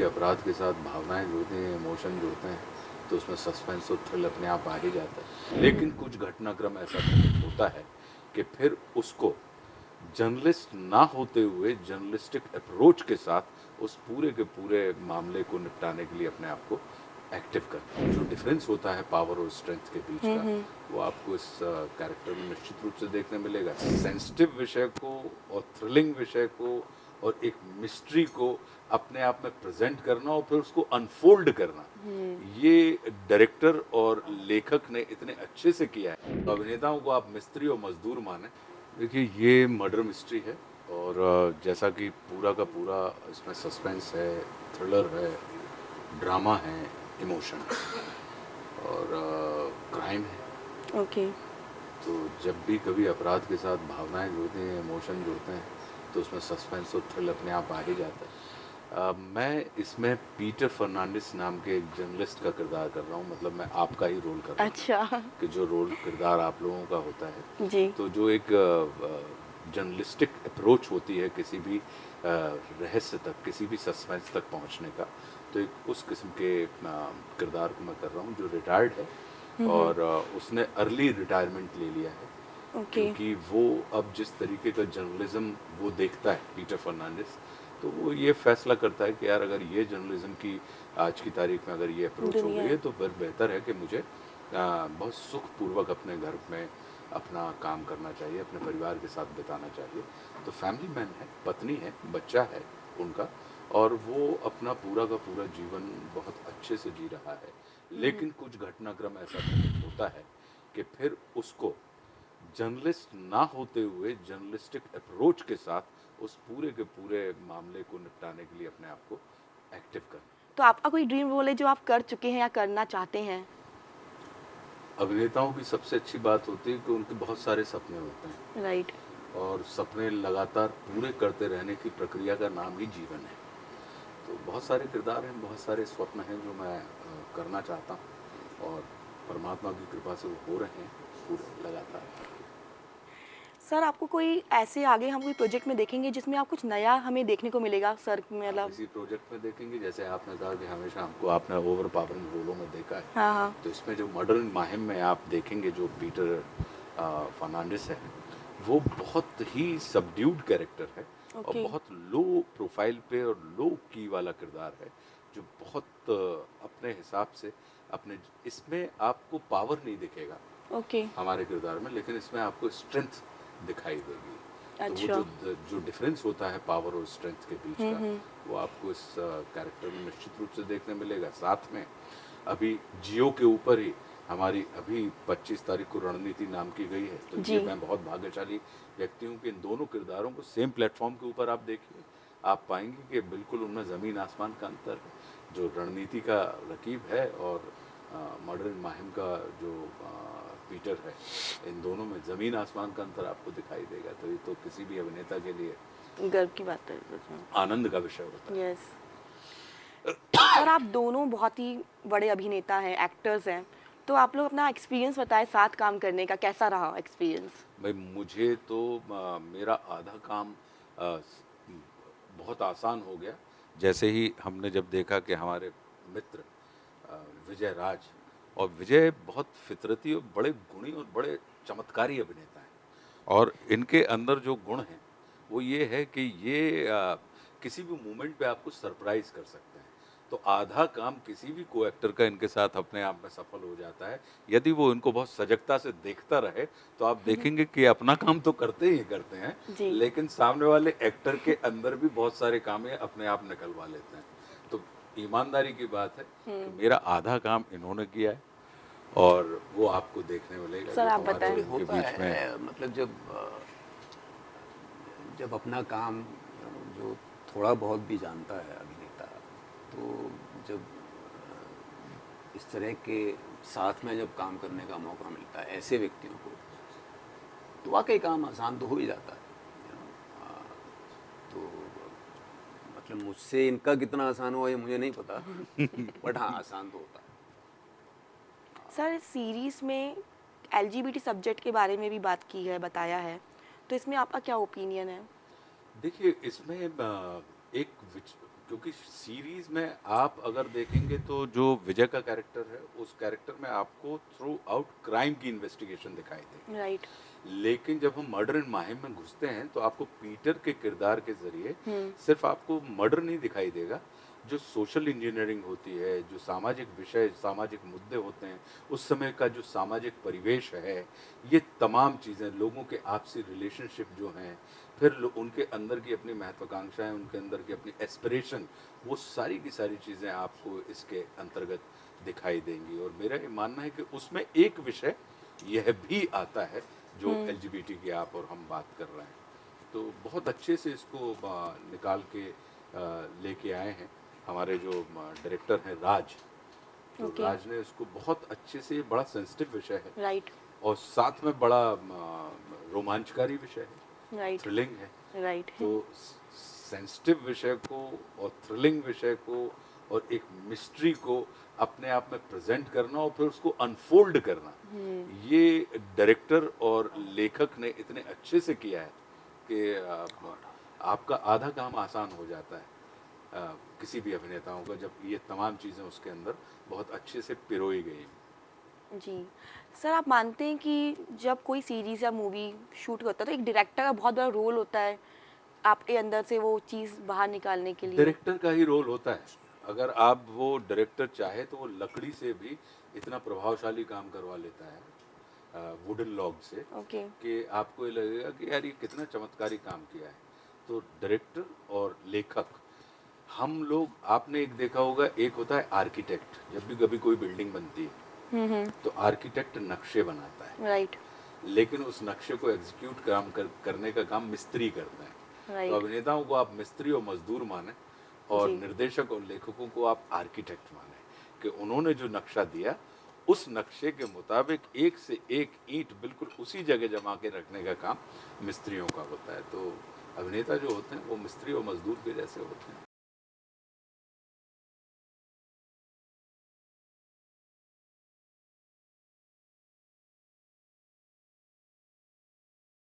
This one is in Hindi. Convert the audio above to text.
कभी अपराध के साथ भावनाएं जुड़ती हैं, इमोशन जुड़ते हैं, तो उसमें सस्पेंस और थ्रिल अपने आप आ ही जाता है। लेकिन कुछ घटनाक्रम ऐसा होता है कि फिर उसको जर्नलिस्ट ना होते हुए जर्नलिस्टिक अप्रोच के साथ उस पूरे के पूरे मामले को निपटाने के लिए अपने आप को एक्टिव करना। जो डिफरेंस होता है पावर और स्ट्रेंथ के बीच का, वो आपको इस कैरेक्टर में निश्चित रूप से देखने मिलेगा। सेंसिटिव विषय को और थ्रिलिंग विषय को और एक मिस्ट्री को अपने आप में प्रेजेंट करना और फिर उसको अनफोल्ड करना, ये डायरेक्टर और लेखक ने इतने अच्छे से किया है। तो अभिनेताओं को आप मिस्त्री और मजदूर माने। देखिए, ये मर्डर मिस्ट्री है और जैसा कि पूरा का पूरा इसमें सस्पेंस है, थ्रिलर है, ड्रामा है, इमोशन और क्राइम है। ओके। तो जब भी कभी अपराध के साथ भावनाएं जुड़ती हैं, इमोशन जुड़ते हैं, तो उसमें सस्पेंस और थ्रिल अपने आप आ ही जाता है। मैं इसमें पीटर फर्नांडिस नाम के एक जर्नलिस्ट का किरदार कर रहा हूँ, मतलब मैं आपका ही रोल कर रहा हूँ। अच्छा। कि जो रोल किरदार आप लोगों का होता है, जी। तो जो एक जर्नलिस्टिक अप्रोच होती है किसी भी रहस्य तक, किसी भी सस्पेंस तक पहुंचने का, तो एक उस किस्म के किरदार को मैं कर रहा हूँ जो रिटायर्ड है और उसने अर्ली रिटायरमेंट ले लिया है। ओके। क्योंकि वो अब जिस तरीके का जर्नलिज्म वो देखता है, पीटर फर्नांडिस, तो वो ये फैसला करता है कि यार अगर ये जर्नलिज्म की आज की तारीख में अगर ये अप्रोच हो दुनिया गई है। है, तो फिर बेहतर है कि मुझे बहुत सुखपूर्वक अपने घर में अपना काम करना चाहिए, अपने परिवार के साथ बिताना चाहिए। तो फैमिली मैन है, पत्नी है, बच्चा है उनका, और वो अपना पूरा का पूरा जीवन बहुत अच्छे से जी रहा है। लेकिन कुछ घटनाक्रम ऐसा होता है कि फिर उसको जर्नलिस्ट ना होते हुए जर्नलिस्टिक अप्रोच के साथ उस पूरे के पूरे मामले को निपटाने के लिए अपने आप को एक्टिव करना। तो आपका कोई ड्रीम रोल है जो आप कर चुके हैं या करना चाहते हैं? अभिनेताओं की सबसे अच्छी बात होती है कि उनके बहुत सारे सपने होते हैं राइट। और सपने लगातार पूरे करते रहने की प्रक्रिया का नाम ही जीवन है। तो बहुत सारे किरदार हैं, बहुत सारे स्वप्न हैं जो मैं करना चाहता हूँ और परमात्मा की कृपा से वो हो रहे हैं पूरे लगातार। सर, आपको कोई ऐसे आगे हम कोई प्रोजेक्ट में देखेंगे जिसमें आप कुछ नया हमें देखने को मिलेगा सर, आप मतलब? इसी प्रोजेक्ट में देखेंगे, जैसे आपने कहा कि हमेशा हमको आपने ओवर पावरिंग रोलों में देखा है, हाँ, हाँ। तो इसमें जो मर्डर माहिम में आप देखेंगे जो पीटर फर्नांडिस है, वो बहुत ही सबड्यूड कैरेक्टर है और ओके। बहुत लो प्रोफाइल पे और लो की वाला किरदार है, जो बहुत अपने हिसाब से अपने इसमें आपको पावर नहीं दिखेगा ओके। हमारे किरदार में, लेकिन इसमें आपको स्ट्रेंथ दिखाई देगी। तो वो अच्छा। जो डिफरेंस होता है पावर और स्ट्रेंथ के बीच का, वो आपको इस कैरेक्टर में निश्चित रूप से देखने मिलेगा। साथ में अभी जियो के ऊपर ही हमारी अभी 25 तारीख को रणनीति नाम की गई है, तो जी। ये मैं बहुत भाग्यशाली व्यक्ति हूँ कि इन दोनों किरदारों को सेम प्लेटफॉर्म के ऊपर आप देखिए, आप पाएंगे कि बिल्कुल उनमें ज़मीन आसमान का अंतर है। जो रणनीति का रकीब है और मर्डर माहिम का जो पीटर है, इन दोनों में ज़मीन आसमान का अंतर आपको दिखाई देगा। तो ये तो किसी भी अभिनेता के लिए गर्व की बात है सच में। आनंद का विषय होता है। यस। सर, आप दोनों बहुत ही बड़े अभिनेता हैं, एक्टर्स हैं, तो आप लोग अपना एक्सपीरियंस बताएं साथ काम करने का, कैसा रहा एक्सपीरियंस? भाई मुझे तो मेरा आधा काम अ, स- बहुत आसान हो गया, जैसे ही हमने जब देखा कि हमारे मित्र अ, विजय राज, और विजय बहुत फितरती और बड़े गुणी और बड़े चमत्कारी अभिनेता हैं, और इनके अंदर जो गुण हैं वो ये है कि ये किसी भी मोमेंट पे आपको सरप्राइज कर सकते हैं। तो आधा काम किसी भी को एक्टर का इनके साथ अपने आप में सफल हो जाता है, यदि वो इनको बहुत सजगता से देखता रहे। तो आप देखेंगे कि अपना काम तो करते ही करते हैं, जी। लेकिन सामने वाले एक्टर के अंदर भी बहुत सारे काम ये अपने आप निकलवा लेते हैं। तो ईमानदारी की बात है कि मेरा आधा काम इन्होंने किया है और वो आपको देखने मिलेगा सर, जो आप हमारे और बताएं। एक्चुअली इनके होता बीच में। है, मतलब जब जब अपना काम जो थोड़ा बहुत भी जानता है अभिनेता, तो जब इस तरह के साथ में जब काम करने का मौका मिलता है ऐसे व्यक्तियों को, तो वाकई काम आसान तो हो ही जाता है, you know, तो मतलब मुझसे इनका कितना आसान हुआ ये मुझे नहीं पता, बट हाँ आसान तो होता है। सर, इस सीरीज में एलजीबीटी सब्जेक्ट के बारे में भी बात की है, बताया है, तो इसमें आपका क्या ओपिनियन है? देखिए, इसमें एक क्योंकि सीरीज में आप अगर देखेंगे तो जो विजय का कैरेक्टर है उस कैरेक्टर में आपको थ्रू आउट क्राइम की इन्वेस्टिगेशन दिखाई देगी। राइट। लेकिन जब हम मर्डर इन माहिम में घुसते हैं तो आपको पीटर के किरदार के जरिए हम्म। सिर्फ आपको मर्डर नहीं दिखाई देगा, जो सोशल इंजीनियरिंग होती है, जो सामाजिक विषय, सामाजिक मुद्दे होते हैं, उस समय का जो सामाजिक परिवेश है, ये तमाम चीज़ें, लोगों के आपसी रिलेशनशिप जो हैं, फिर उनके अंदर की अपनी महत्वाकांक्षाएं, उनके अंदर की अपनी एस्पिरेशन, वो सारी की सारी चीज़ें आपको इसके अंतर्गत दिखाई देंगी। और मेरा ये मानना है कि उसमें एक विषय यह भी आता है जो एलजीबीटी की आप और हम बात कर रहे हैं, तो बहुत अच्छे से इसको निकाल के लेके आए हैं हमारे जो डायरेक्टर हैं राज। तो Okay. राज ने इसको बहुत अच्छे से, बड़ा सेंसिटिव विषय है राइट। और साथ में बड़ा रोमांचकारी विषय है, राइट। थ्रिलिंग है। राइट। तो सेंसिटिव विषय को और थ्रिलिंग विषय को और एक मिस्ट्री को अपने आप में प्रेजेंट करना और फिर उसको अनफोल्ड करना, ये डायरेक्टर और लेखक ने इतने अच्छे से किया है कि आपका आधा काम आसान हो जाता है किसी भी अभिनेताओं का, जब ये तमाम चीज़ें उसके अंदर बहुत अच्छे से पिरोई गई। जी सर, आप मानते हैं कि जब कोई सीरीज़ या मूवी शूट करता है तो एक डायरेक्टर का बहुत बड़ा रोल होता है आपके अंदर से वो चीज़ बाहर निकालने के लिए? डायरेक्टर का ही रोल होता है। अगर आप, वो डायरेक्टर चाहे तो वो लकड़ी से भी इतना प्रभावशाली काम करवा लेता है, वुडन लॉग से, ओके। कि आपको ये लगेगा कि यार ये कितना चमत्कारी काम किया है। तो डायरेक्टर और लेखक, हम लोग, आपने एक देखा होगा, एक होता है आर्किटेक्ट, जब भी कभी कोई बिल्डिंग बनती है तो आर्किटेक्ट नक्शे बनाता है, राइट। लेकिन उस नक्शे को एग्जीक्यूट करने का काम मिस्त्री करता है। तो राइट। अभिनेताओं को आप मिस्त्री और मजदूर माने और जी। निर्देशक और लेखकों को आप आर्किटेक्ट माने, कि उन्होंने जो नक्शा दिया उस नक्शे के मुताबिक एक से एक ईंट बिल्कुल उसी जगह जमा के रखने का काम मिस्त्रियों का होता है। तो अभिनेता जो होते हैं वो मिस्त्री और मजदूर के जैसे होते हैं।